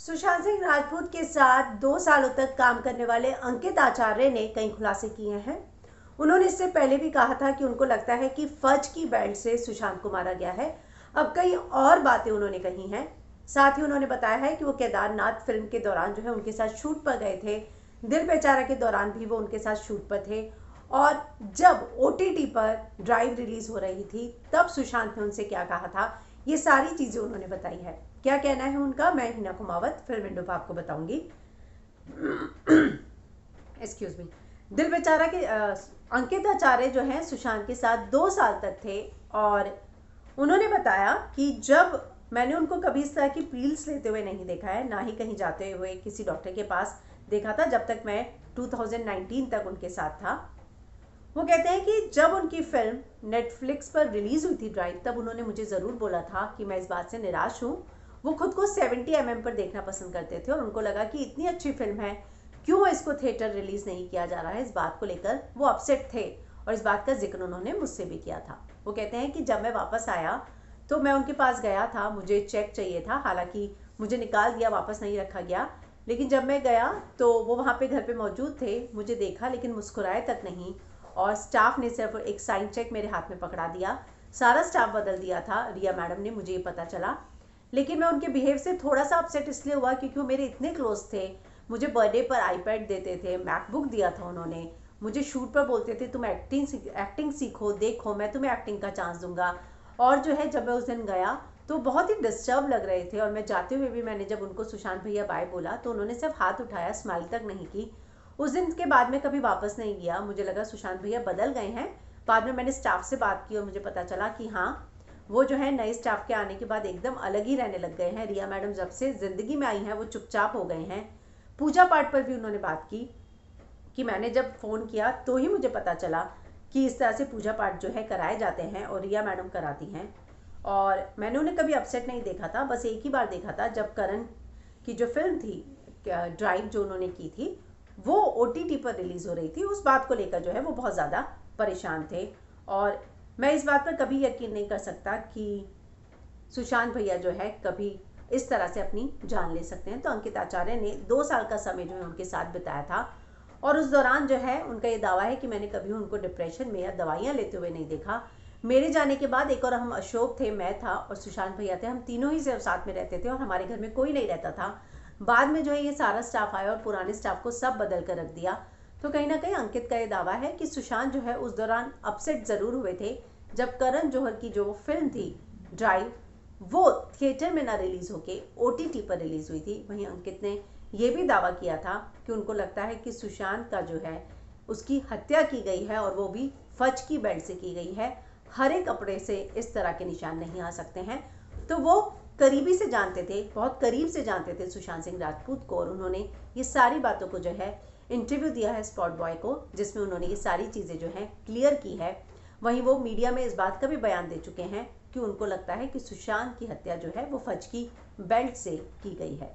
सुशांत सिंह राजपूत के साथ 2 सालों तक काम करने वाले अंकित आचार्य ने कई खुलासे किए हैं। उन्होंने इससे पहले भी कहा था कि उनको लगता है कि फर्ज की बेल्ट से सुशांत को मारा गया है। अब कई और बातें उन्होंने कही हैं। साथ ही उन्होंने बताया है कि वो केदारनाथ फिल्म के दौरान जो है उनके साथ शूट पर गए थे। दिल बेचारा के दौरान भी वो उनके साथ शूट पर थे। और जब OTT पर ड्राइव रिलीज हो रही थी तब सुशांत ने उनसे क्या कहा था, ये सारी चीजें उन्होंने बताई है। क्या कहना है उनका, मैं हिना कुमावत फिल्म इंडो पर आपको बताऊंगी। Excuse me. दिल बेचारा के अंकित आचार्य जो हैं सुशांत के साथ 2 साल तक थे और उन्होंने बताया कि जब मैंने उनको कभी इस तरह की पील्स लेते हुए नहीं देखा है, ना ही कहीं जाते हुए किसी डॉक्टर के पास देखा था जब तक मैं 2019 तक उनके साथ था। वो कहते हैं कि जब उनकी फिल्म नेटफ्लिक्स पर रिलीज हुई थी ड्राइव, तब उन्होंने मुझे ज़रूर बोला था कि मैं इस बात से निराश हूँ। वो खुद को 70 mm पर देखना पसंद करते थे और उनको लगा कि इतनी अच्छी फिल्म है, क्यों इसको थिएटर रिलीज नहीं किया जा रहा है। इस बात को लेकर वो अपसेट थे और इस बात का जिक्र उन्होंने मुझसे भी किया था। वो कहते हैं कि जब मैं वापस आया तो मैं उनके पास गया था, मुझे चेक चाहिए था, हालांकि मुझे निकाल दिया, वापस नहीं रखा गया। लेकिन जब मैं गया तो वो वहाँ पे घर पे मौजूद थे, मुझे देखा लेकिन मुस्कुराए तक नहीं। और स्टाफ ने सिर्फ एक साइन चेक मेरे हाथ में पकड़ा दिया। सारा स्टाफ बदल दिया था, रिया मैडम ने, मुझे ये पता चला। लेकिन मैं उनके बिहेव से थोड़ा सा अपसेट इसलिए हुआ क्योंकि वो मेरे इतने क्लोज थे। मुझे बर्थडे पर आईपैड देते थे, मैकबुक दिया था उन्होंने, मुझे शूट पर बोलते थे तुम एक्टिंग सीखो, देखो मैं तुम्हें एक्टिंग का चांस दूंगा। और जो है जब मैं उस दिन गया तो बहुत ही डिस्टर्ब लग रहे थे और मैं जाते हुए भी मैंने जब उनको सुशांत भैया बाय बोला तो उन्होंने सिर्फ हाथ उठाया, स्माइल तक नहीं की। उस दिन के बाद में कभी वापस नहीं गया। मुझे लगा सुशांत भैया बदल गए हैं। बाद में मैंने स्टाफ से बात की और मुझे पता चला कि हाँ, वो जो है नए स्टाफ के आने के बाद एकदम अलग ही रहने लग गए हैं। रिया मैडम जब से जिंदगी में आई हैं वो चुपचाप हो गए हैं। पूजा पाठ पर भी उन्होंने बात की कि मैंने जब फ़ोन किया तो ही मुझे पता चला कि इस तरह से पूजा पाठ जो है कराए जाते हैं और रिया मैडम कराती हैं। और मैंने उन्हें कभी अपसेट नहीं देखा था, बस एक ही बार देखा था जब करण की जो फिल्म थी ड्राइव जो उन्होंने की थी वो OTT पर रिलीज़ हो रही थी। उस बात को लेकर जो है वो बहुत ज़्यादा परेशान थे। और मैं इस बात पर कभी यकीन नहीं कर सकता कि सुशांत भैया जो है कभी इस तरह से अपनी जान ले सकते हैं। तो अंकित आचार्य ने 2 साल का समय जो है उनके साथ बिताया था और उस दौरान जो है उनका ये दावा है कि मैंने कभी उनको डिप्रेशन में या दवाइयाँ लेते हुए नहीं देखा। मेरे जाने के बाद एक और हम अशोक थे, मैं था और सुशांत भैया थे, हम तीनों ही से साथ में रहते थे और हमारे घर में कोई नहीं रहता था। बाद में जो है ये सारा स्टाफ आया और पुराने स्टाफ को सब बदल कर रख दिया। तो कहीं ना कहीं अंकित का ये दावा है कि सुशांत जो है उस दौरान अपसेट ज़रूर हुए थे जब करण जौहर की जो फिल्म थी ड्राइव वो थिएटर में ना रिलीज़ होके OTT पर रिलीज़ हुई थी। वहीं अंकित ने यह भी दावा किया था कि उनको लगता है कि सुशांत का जो है उसकी हत्या की गई है और वो भी फज की बेल्ट से की गई है। हरे कपड़े से इस तरह के निशान नहीं आ सकते हैं। तो वो करीबी से जानते थे, बहुत करीब से जानते थे सुशांत सिंह राजपूत को और उन्होंने ये सारी बातों को जो है इंटरव्यू दिया है स्पॉट बॉय को, जिसमें उन्होंने ये सारी चीज़ें जो हैं क्लियर की है। वहीं वो मीडिया में इस बात का भी बयान दे चुके हैं कि उनको लगता है कि सुशांत की हत्या जो है वो फज की बेल्ट से की गई है।